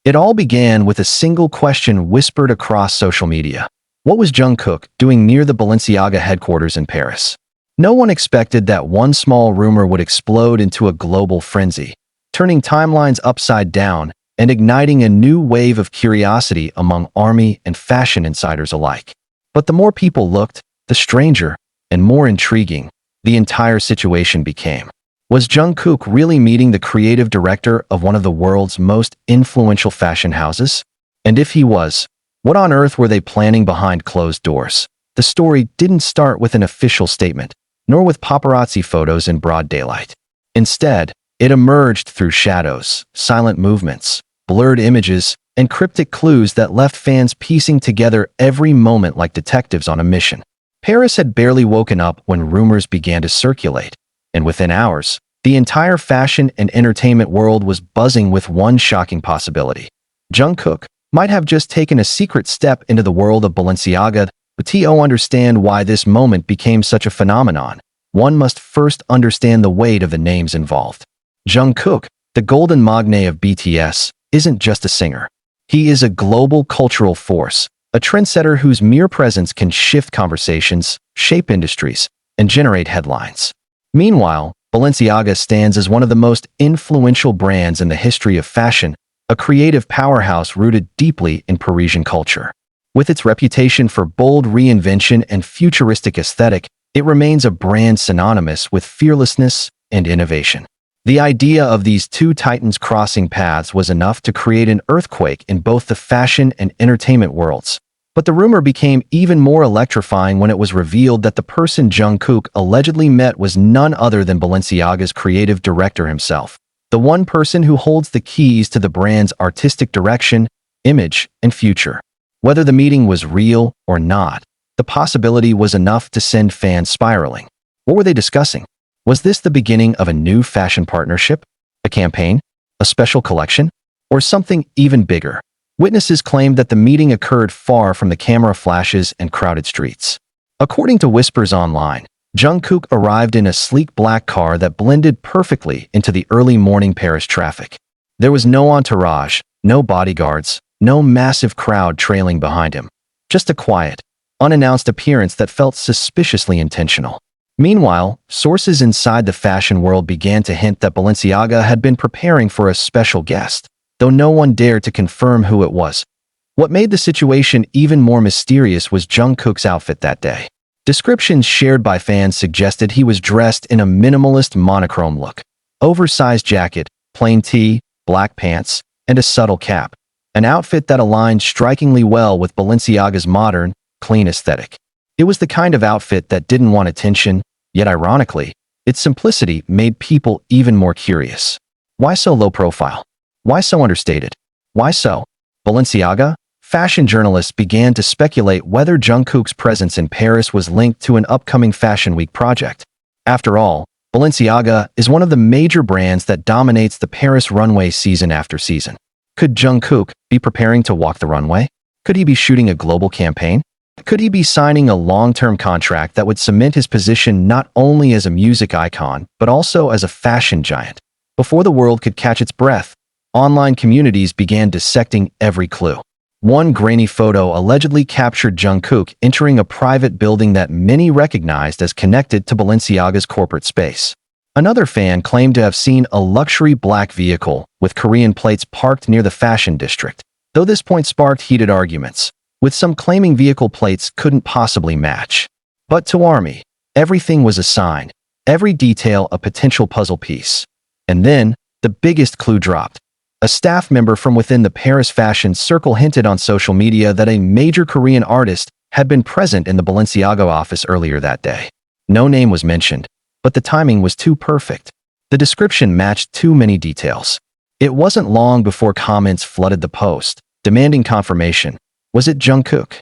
It all began with a single question whispered across social media. What was Jungkook doing near the Balenciaga headquarters in Paris? No one expected that one small rumor would explode into a global frenzy, turning timelines upside down and igniting a new wave of curiosity among ARMY and fashion insiders alike. But the more people looked, the stranger and more intriguing the entire situation became. Was Jungkook really meeting the creative director of one of the world's most influential fashion houses? And if he was, what on earth were they planning behind closed doors? The story didn't start with an official statement, nor with paparazzi photos in broad daylight. Instead, it emerged through shadows, silent movements, blurred images, and cryptic clues that left fans piecing together every moment like detectives on a mission. Paris had barely woken up when rumors began to circulate, and within hours, the entire fashion and entertainment world was buzzing with one shocking possibility. Jungkook might have just taken a secret step into the world of Balenciaga. But to understand why this moment became such a phenomenon, one must first understand the weight of the names involved. Jungkook, the golden magne of BTS, isn't just a singer. He is a global cultural force, a trendsetter whose mere presence can shift conversations, shape industries, and generate headlines. Meanwhile, Balenciaga stands as one of the most influential brands in the history of fashion, a creative powerhouse rooted deeply in Parisian culture. With its reputation for bold reinvention and futuristic aesthetic, it remains a brand synonymous with fearlessness and innovation. The idea of these two titans crossing paths was enough to create an earthquake in both the fashion and entertainment worlds. But the rumor became even more electrifying when it was revealed that the person Jungkook allegedly met was none other than Balenciaga's creative director himself, the one person who holds the keys to the brand's artistic direction, image, and future. Whether the meeting was real or not, the possibility was enough to send fans spiraling. What were they discussing? Was this the beginning of a new fashion partnership, a campaign, a special collection, or something even bigger? Witnesses claimed that the meeting occurred far from the camera flashes and crowded streets. According to whispers online, Jungkook arrived in a sleek black car that blended perfectly into the early morning Paris traffic. There was no entourage, no bodyguards, no massive crowd trailing behind him. Just a quiet, unannounced appearance that felt suspiciously intentional. Meanwhile, sources inside the fashion world began to hint that Balenciaga had been preparing for a special guest, though no one dared to confirm who it was. What made the situation even more mysterious was Jungkook's outfit that day. Descriptions shared by fans suggested he was dressed in a minimalist monochrome look. Oversized jacket, plain tee, black pants, and a subtle cap. An outfit that aligned strikingly well with Balenciaga's modern, clean aesthetic. It was the kind of outfit that didn't want attention, yet ironically, its simplicity made people even more curious. Why so low profile? Why so understated? Why so? Balenciaga? Fashion journalists began to speculate whether Jungkook's presence in Paris was linked to an upcoming Fashion Week project. After all, Balenciaga is one of the major brands that dominates the Paris runway season after season. Could Jungkook be preparing to walk the runway? Could he be shooting a global campaign? Could he be signing a long-term contract that would cement his position not only as a music icon, but also as a fashion giant? Before the world could catch its breath, online communities began dissecting every clue. One grainy photo allegedly captured Jungkook entering a private building that many recognized as connected to Balenciaga's corporate space. Another fan claimed to have seen a luxury black vehicle with Korean plates parked near the fashion district, though this point sparked heated arguments, with some claiming vehicle plates couldn't possibly match. But to ARMY, everything was a sign, every detail a potential puzzle piece. And then, the biggest clue dropped. A staff member from within the Paris fashion circle hinted on social media that a major Korean artist had been present in the Balenciaga office earlier that day. No name was mentioned, but the timing was too perfect. The description matched too many details. It wasn't long before comments flooded the post, demanding confirmation. Was it Jungkook?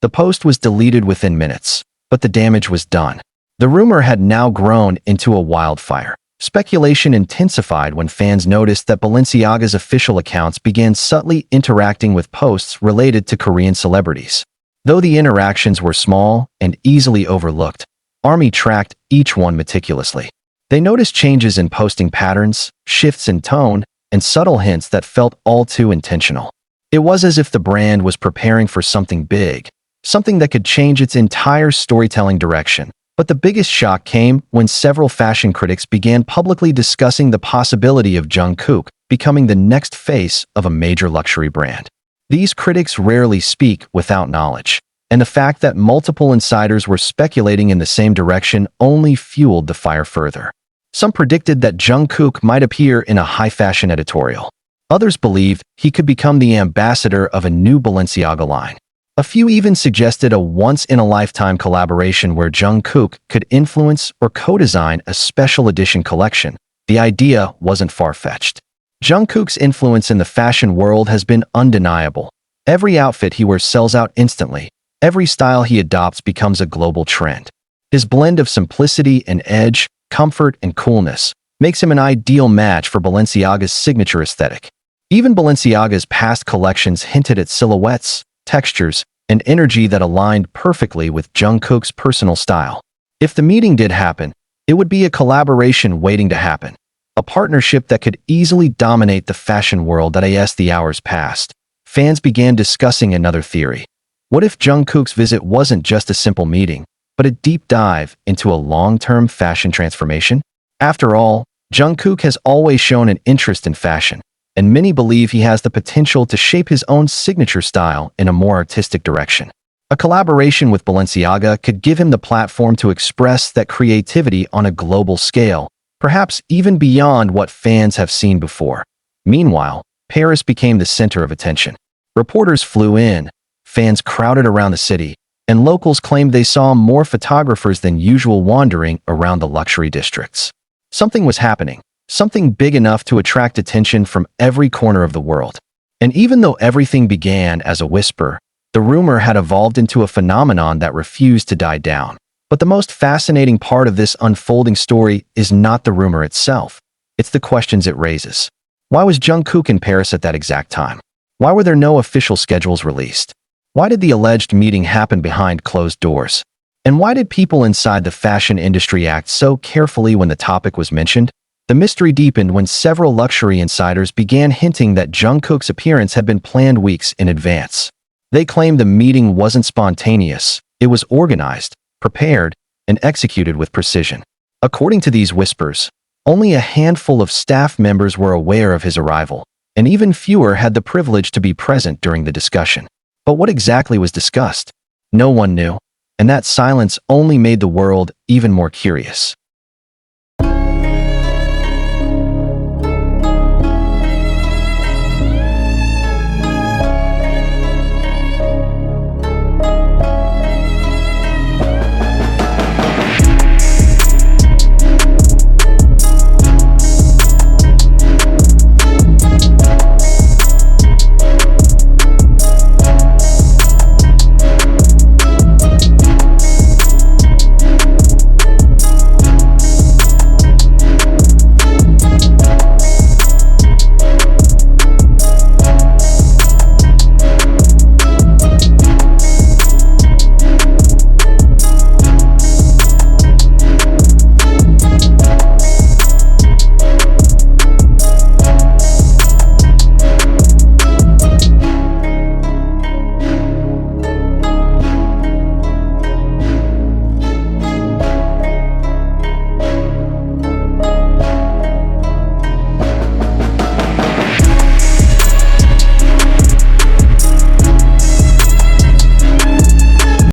The post was deleted within minutes, but the damage was done. The rumor had now grown into a wildfire. Speculation intensified when fans noticed that Balenciaga's official accounts began subtly interacting with posts related to Korean celebrities. Though the interactions were small and easily overlooked, ARMY tracked each one meticulously. They noticed changes in posting patterns, shifts in tone, and subtle hints that felt all too intentional. It was as if the brand was preparing for something big, something that could change its entire storytelling direction. But the biggest shock came when several fashion critics began publicly discussing the possibility of Jungkook becoming the next face of a major luxury brand. These critics rarely speak without knowledge, and the fact that multiple insiders were speculating in the same direction only fueled the fire further. Some predicted that Jungkook might appear in a high-fashion editorial. Others believed he could become the ambassador of a new Balenciaga line. A few even suggested a once-in-a-lifetime collaboration where Jungkook could influence or co-design a special edition collection. The idea wasn't far-fetched. Jungkook's influence in the fashion world has been undeniable. Every outfit he wears sells out instantly. Every style he adopts becomes a global trend. His blend of simplicity and edge, comfort and coolness, makes him an ideal match for Balenciaga's signature aesthetic. Even Balenciaga's past collections hinted at silhouettes, textures, and energy that aligned perfectly with Jungkook's personal style. If the meeting did happen, it would be a collaboration waiting to happen, a partnership that could easily dominate the fashion world. As the hours passed, fans began discussing another theory. What if Jungkook's visit wasn't just a simple meeting, but a deep dive into a long-term fashion transformation? After all, Jungkook has always shown an interest in fashion, and many believe he has the potential to shape his own signature style in a more artistic direction. A collaboration with Balenciaga could give him the platform to express that creativity on a global scale, perhaps even beyond what fans have seen before. Meanwhile, Paris became the center of attention. Reporters flew in, fans crowded around the city, and locals claimed they saw more photographers than usual wandering around the luxury districts. Something was happening. Something big enough to attract attention from every corner of the world. And even though everything began as a whisper, the rumor had evolved into a phenomenon that refused to die down. But the most fascinating part of this unfolding story is not the rumor itself. It's the questions it raises. Why was Jungkook in Paris at that exact time? Why were there no official schedules released? Why did the alleged meeting happen behind closed doors? And why did people inside the fashion industry act so carefully when the topic was mentioned? The mystery deepened when several luxury insiders began hinting that Jungkook's appearance had been planned weeks in advance. They claimed the meeting wasn't spontaneous, it was organized, prepared, and executed with precision. According to these whispers, only a handful of staff members were aware of his arrival, and even fewer had the privilege to be present during the discussion. But what exactly was discussed? No one knew, and that silence only made the world even more curious.